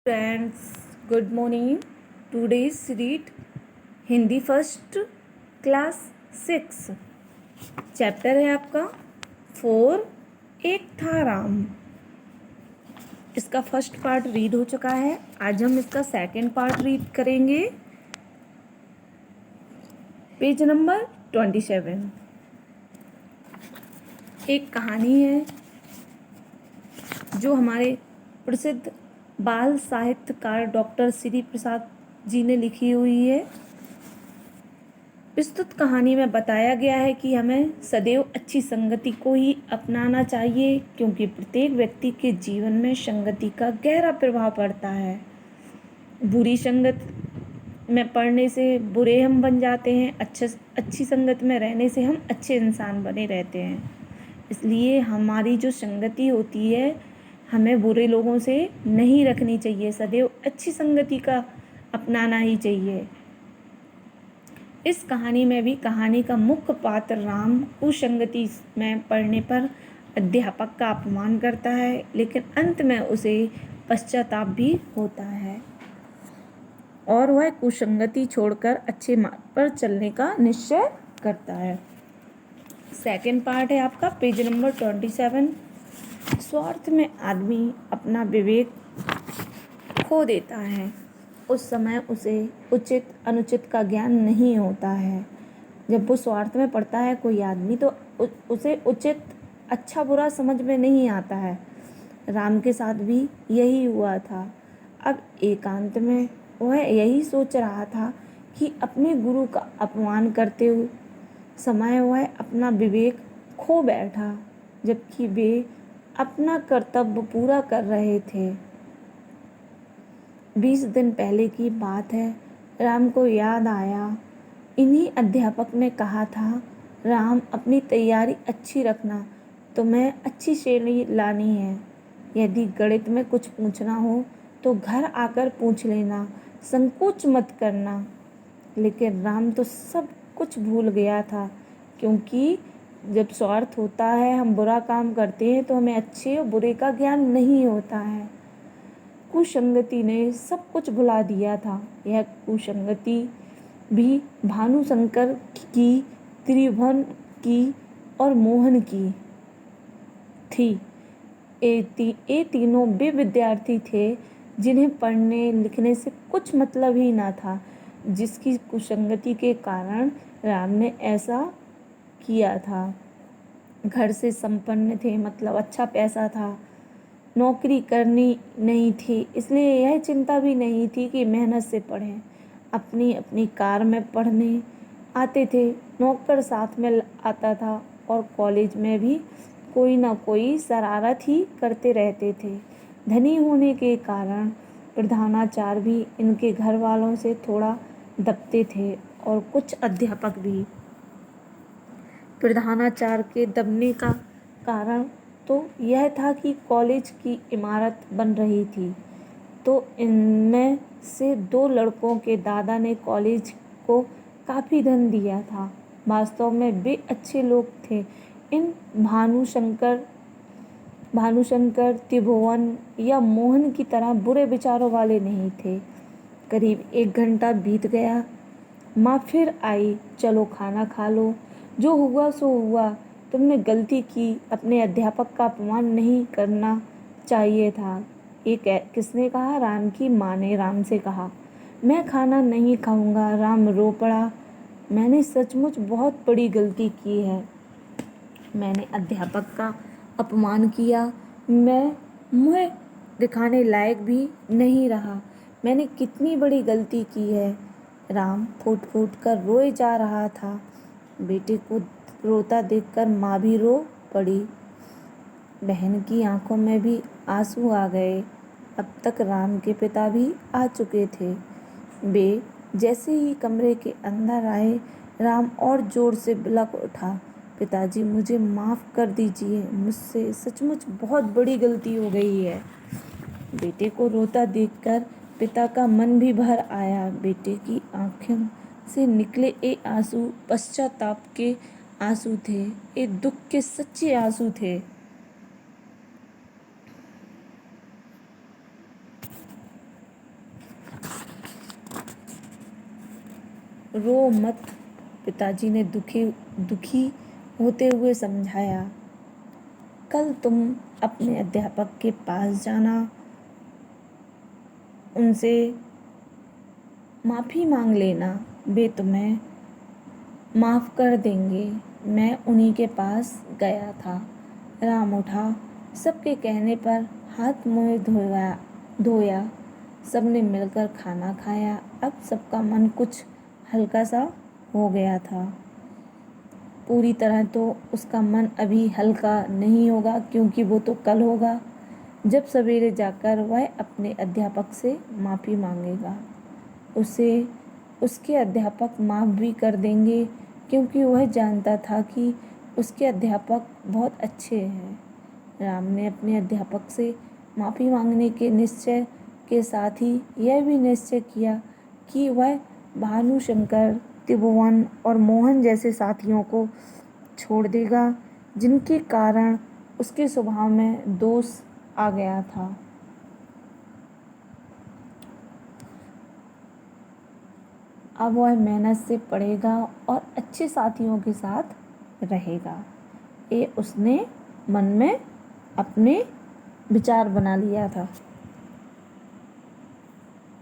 Friends, good morning. Today's read Hindi first class 6 chapter है आपका 4। एक था राम। इसका फर्स्ट पार्ट रीड हो चुका है। आज हम इसका सेकंड पार्ट रीड करेंगे। Page number 27। एक कहानी है जो हमारे प्रसिद्ध बाल साहित्यकार डॉक्टर श्री प्रसाद जी ने लिखी हुई है। प्रस्तुत कहानी में बताया गया है कि हमें सदैव अच्छी संगति को ही अपनाना चाहिए, क्योंकि प्रत्येक व्यक्ति के जीवन में संगति का गहरा प्रभाव पड़ता है। बुरी संगत में पड़ने से बुरे हम बन जाते हैं, अच्छी संगत में रहने से हम अच्छे इंसान बने रहते हैं। इसलिए हमारी जो संगति होती है, हमें बुरे लोगों से नहीं रखनी चाहिए, सदैव अच्छी संगति का अपनाना ही चाहिए। इस कहानी में भी कहानी का मुख्य पात्र राम कुसंगति में पड़ने पर अध्यापक का अपमान करता है, लेकिन अंत में उसे पश्चाताप भी होता है और वह कुसंगति छोड़कर अच्छे मार्ग पर चलने का निश्चय करता है। सेकंड पार्ट है आपका पेज नंबर 27। स्वार्थ में आदमी अपना विवेक खो देता है। उस समय उसे उचित अनुचित का ज्ञान नहीं होता है। जब वो स्वार्थ में पड़ता है कोई आदमी, तो उसे उचित अच्छा बुरा समझ में नहीं आता है। राम के साथ भी यही हुआ था। अब एकांत में वह यही सोच रहा था कि अपने गुरु का अपमान करते हुए समय वह अपना विवेक खो बैठा, जबकि वे अपना कर्तव्य पूरा कर रहे थे। 20 दिन पहले की बात है। राम को याद आया, इन्हीं अध्यापक ने कहा था, राम अपनी तैयारी अच्छी रखना, तुम्हें अच्छी श्रेणी लानी है। यदि गणित में कुछ पूछना हो तो घर आकर पूछ लेना, संकोच मत करना। लेकिन राम तो सब कुछ भूल गया था, क्योंकि जब स्वार्थ होता है, हम बुरा काम करते हैं, तो हमें अच्छे और बुरे का ज्ञान नहीं होता है। कुसंगति ने सब कुछ भुला दिया था। यह कुसंगति भी भानुशंकर की, त्रिभुवन की और मोहन की थी। ये तीनों वे विद्यार्थी थे जिन्हें पढ़ने लिखने से कुछ मतलब ही ना था, जिसकी कुसंगति के कारण राम ने ऐसा किया था। घर से संपन्न थे, मतलब अच्छा पैसा था, नौकरी करनी नहीं थी, इसलिए यह चिंता भी नहीं थी कि मेहनत से पढ़ें। अपनी अपनी कार में पढ़ने आते थे, नौकर साथ में आता था और कॉलेज में भी कोई ना कोई शरारत ही करते रहते थे। धनी होने के कारण प्रधानाचार्य भी इनके घर वालों से थोड़ा दबते थे और कुछ अध्यापक भी। प्रधानाचार्य के दबने का कारण तो यह था कि कॉलेज की इमारत बन रही थी, तो इनमें से 2 लड़कों के दादा ने कॉलेज को काफ़ी धन दिया था। वास्तव में वे अच्छे लोग थे। इन भानुशंकर, त्रिभुवन या मोहन की तरह बुरे विचारों वाले नहीं थे। करीब 1 घंटा बीत गया। माँ फिर आई, चलो खाना खा लो, जो हुआ सो हुआ, तुमने गलती की, अपने अध्यापक का अपमान नहीं करना चाहिए था। किसने कहा? राम की माँ ने राम से कहा। मैं खाना नहीं खाऊंगा। राम रो पड़ा। मैंने सचमुच बहुत बड़ी गलती की है। मैंने अध्यापक का अपमान किया। मैं मुँह दिखाने लायक भी नहीं रहा। मैंने कितनी बड़ी गलती की है। राम फूट फूट कर रोए जा रहा था। बेटे को रोता देखकर माँ भी रो पड़ी। बहन की आंखों में भी आंसू आ गए। अब तक राम के पिता भी आ चुके थे। वे जैसे ही कमरे के अंदर आए, राम और जोर से बिलख उठा, पिताजी मुझे माफ़ कर दीजिए, मुझसे सचमुच बहुत बड़ी गलती हो गई है। बेटे को रोता देखकर पिता का मन भी भर आया। बेटे की आंखों से निकले ये आंसू पश्चाताप के आंसू थे, ये दुख के सच्चे आंसू थे। रो मत, पिताजी ने दुखी होते हुए समझाया। कल तुम अपने अध्यापक के पास जाना, उनसे माफ़ी मांग लेना, वे तुम्हें माफ़ कर देंगे। मैं उन्हीं के पास गया था। राम उठा, सबके कहने पर हाथ मुँह धोया। सबने मिलकर खाना खाया। अब सबका मन कुछ हल्का सा हो गया था। पूरी तरह तो उसका मन अभी हल्का नहीं होगा, क्योंकि वो तो कल होगा, जब सवेरे जाकर वह अपने अध्यापक से माफ़ी मांगेगा। उसे उसके अध्यापक माफ़ भी कर देंगे, क्योंकि वह जानता था कि उसके अध्यापक बहुत अच्छे हैं। राम ने अपने अध्यापक से माफ़ी मांगने के निश्चय के साथ ही यह भी निश्चय किया कि वह भानुशंकर, त्रिभुवन और मोहन जैसे साथियों को छोड़ देगा, जिनके कारण उसके स्वभाव में दोष आ गया था। अब वह मेहनत से पढ़ेगा और अच्छे साथियों के साथ रहेगा। ये उसने मन में अपने विचार बना लिया था।